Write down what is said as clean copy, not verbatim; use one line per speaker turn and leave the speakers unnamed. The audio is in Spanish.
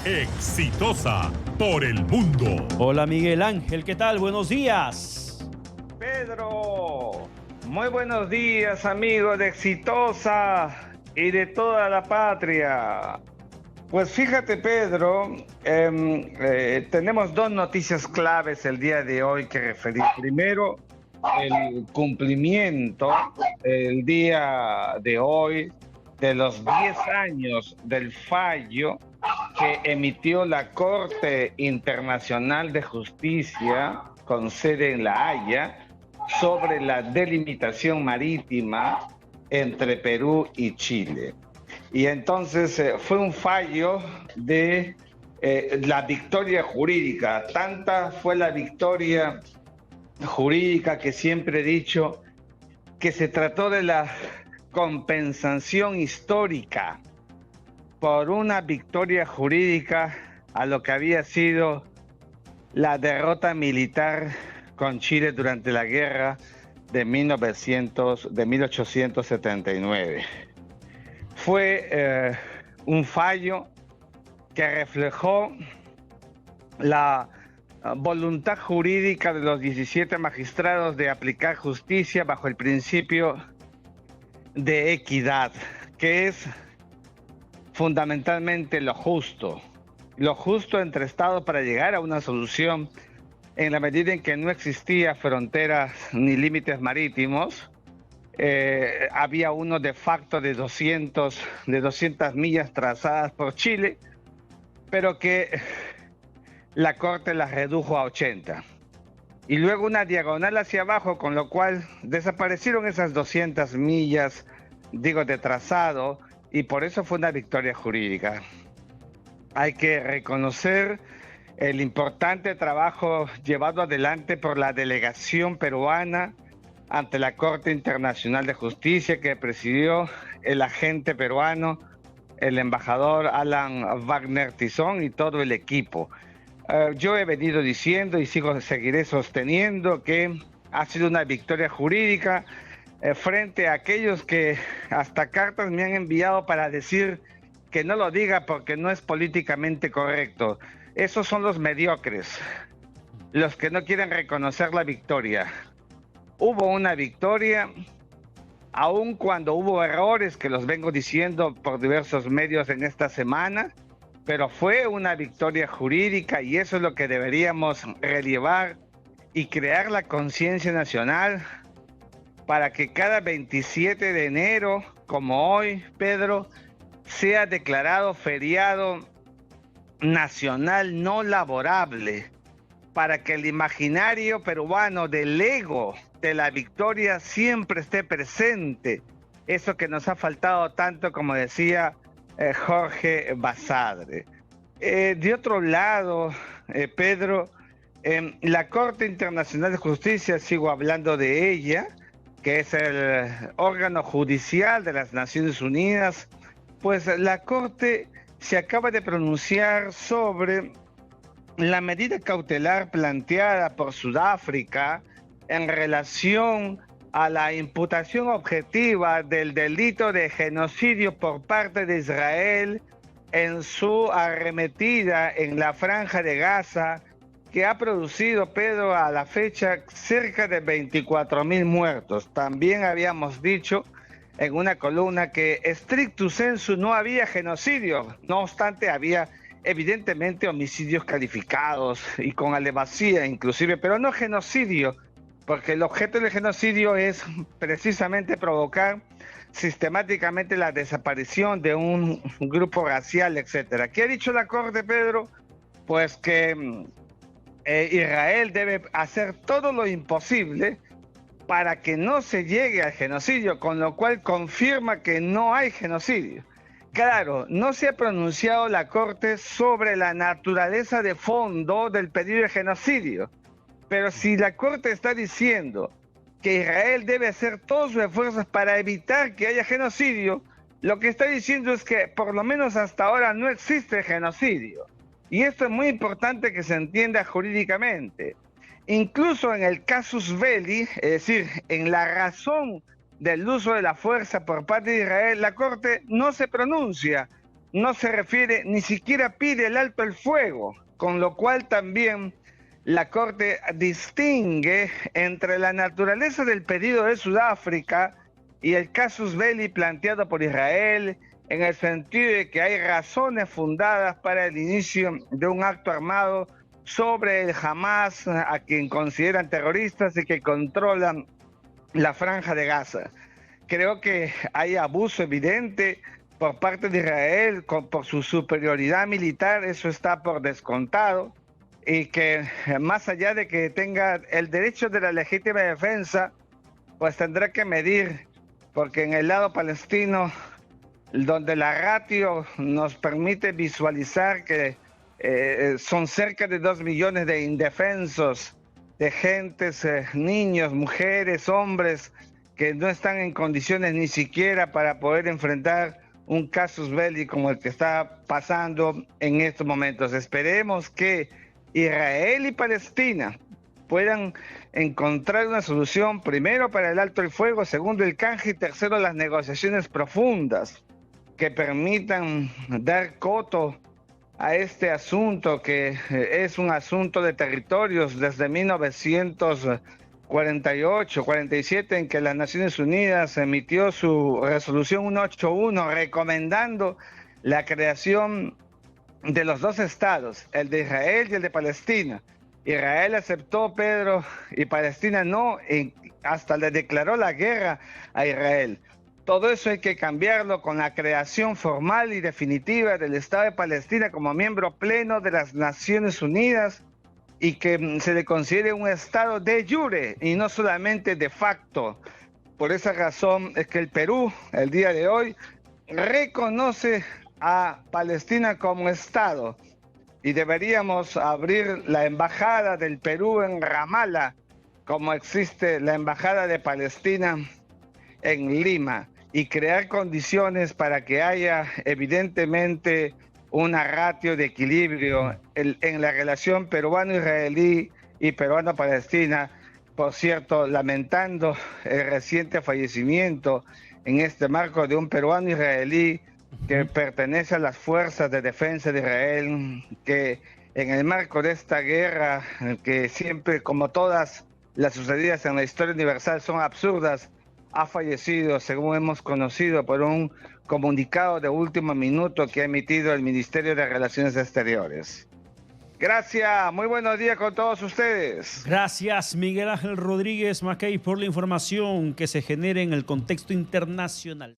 Exitosa por el mundo.
Hola Miguel Ángel, ¿qué tal? Buenos días.
Pedro, muy buenos días amigos de Exitosa y de toda la patria. Pues fíjate Pedro, tenemos dos noticias claves el día de hoy que referir. Primero, el cumplimiento el día de hoy de los 10 años del fallo que emitió la Corte Internacional de Justicia con sede en La Haya sobre la delimitación marítima entre Perú y Chile. Y entonces fue un fallo de la victoria jurídica. Tanta fue la victoria jurídica que siempre he dicho que se trató de la compensación histórica por una victoria jurídica a lo que había sido la derrota militar con Chile durante la guerra de 1879. Fue un fallo que reflejó la voluntad jurídica de los 17 magistrados de aplicar justicia bajo el principio de equidad, que es fundamentalmente lo justo entre estados para llegar a una solución en la medida en que no existía fronteras ni límites marítimos. Había uno de facto de 200 millas trazadas por Chile, pero que la Corte las redujo a 80. Y luego una diagonal hacia abajo, con lo cual desaparecieron esas 200 millas, de trazado, y por eso fue una victoria jurídica. Hay que reconocer el importante trabajo llevado adelante por la delegación peruana ante la Corte Internacional de Justicia que presidió el agente peruano, el embajador Alan Wagner Tizón y todo el equipo. Yo he venido diciendo y seguiré sosteniendo que ha sido una victoria jurídica frente a aquellos que hasta cartas me han enviado para decir que no lo diga porque no es políticamente correcto. Esos son los mediocres, los que no quieren reconocer la victoria. Hubo una victoria, aun cuando hubo errores que los vengo diciendo por diversos medios en esta semana, pero fue una victoria jurídica y eso es lo que deberíamos relevar y crear la conciencia nacional para que cada 27 de enero, como hoy, Pedro, sea declarado feriado nacional no laborable, para que el imaginario peruano del ego de la victoria siempre esté presente. Eso que nos ha faltado tanto, como decía Jorge Basadre. De otro lado, Pedro, la Corte Internacional de Justicia, sigo hablando de ella, que es el órgano judicial de las Naciones Unidas, pues la Corte se acaba de pronunciar sobre la medida cautelar planteada por Sudáfrica en relación a la imputación objetiva del delito de genocidio por parte de Israel en su arremetida en la Franja de Gaza, que ha producido, Pedro, a la fecha cerca de 24,000 muertos. También habíamos dicho en una columna que stricto sensu no había genocidio, no obstante había evidentemente homicidios calificados y con alevosía inclusive, pero no genocidio, porque el objeto del genocidio es precisamente provocar sistemáticamente la desaparición de un grupo racial, etcétera. ¿Qué ha dicho la Corte, Pedro? Pues que Israel debe hacer todo lo imposible para que no se llegue al genocidio, con lo cual confirma que no hay genocidio. Claro, no se ha pronunciado la Corte sobre la naturaleza de fondo del pedido de genocidio, pero si la Corte está diciendo que Israel debe hacer todos sus esfuerzos para evitar que haya genocidio, lo que está diciendo es que por lo menos hasta ahora no existe genocidio. Y esto es muy importante que se entienda jurídicamente. Incluso en el casus belli, es decir, en la razón del uso de la fuerza por parte de Israel, la Corte no se pronuncia, no se refiere, ni siquiera pide el alto el fuego, con lo cual también la Corte distingue entre la naturaleza del pedido de Sudáfrica y el casus belli planteado por Israel, en el sentido de que hay razones fundadas para el inicio de un acto armado sobre el Hamas, a quien consideran terroristas y que controlan la franja de Gaza. Creo que hay abuso evidente por parte de Israel por su superioridad militar, eso está por descontado, y que más allá de que tenga el derecho de la legítima defensa, pues tendrá que medir, porque en el lado palestino, donde la ratio nos permite visualizar que son cerca de 2 millones de indefensos, de gentes, niños, mujeres, hombres, que no están en condiciones ni siquiera para poder enfrentar un casus belli como el que está pasando en estos momentos. Esperemos que Israel y Palestina puedan encontrar una solución, primero para el alto el fuego, segundo el canje y tercero las negociaciones profundas que permitan dar coto a este asunto, que es un asunto de territorios desde 1948-47, en que las Naciones Unidas emitió su resolución 181 recomendando la creación de los dos estados, el de Israel y el de Palestina. Israel aceptó, Pedro, y Palestina no, hasta le declaró la guerra a Israel. Todo eso hay que cambiarlo con la creación formal y definitiva del Estado de Palestina como miembro pleno de las Naciones Unidas y que se le considere un Estado de jure y no solamente de facto. Por esa razón es que el Perú, el día de hoy, reconoce a Palestina como Estado y deberíamos abrir la embajada del Perú en Ramallah, como existe la embajada de Palestina en Lima, y crear condiciones para que haya evidentemente una ratio de equilibrio en la relación peruano-israelí y peruano-palestina. Por cierto, lamentando el reciente fallecimiento en este marco de un peruano israelí que pertenece a las fuerzas de defensa de Israel, que en el marco de esta guerra, que siempre, como todas las sucedidas en la historia universal, son absurdas, ha fallecido, según hemos conocido, por un comunicado de último minuto que ha emitido el Ministerio de Relaciones Exteriores. Gracias, muy buenos días con todos ustedes.
Gracias, Miguel Ángel Rodríguez Mackay, por la información que se genera en el contexto internacional.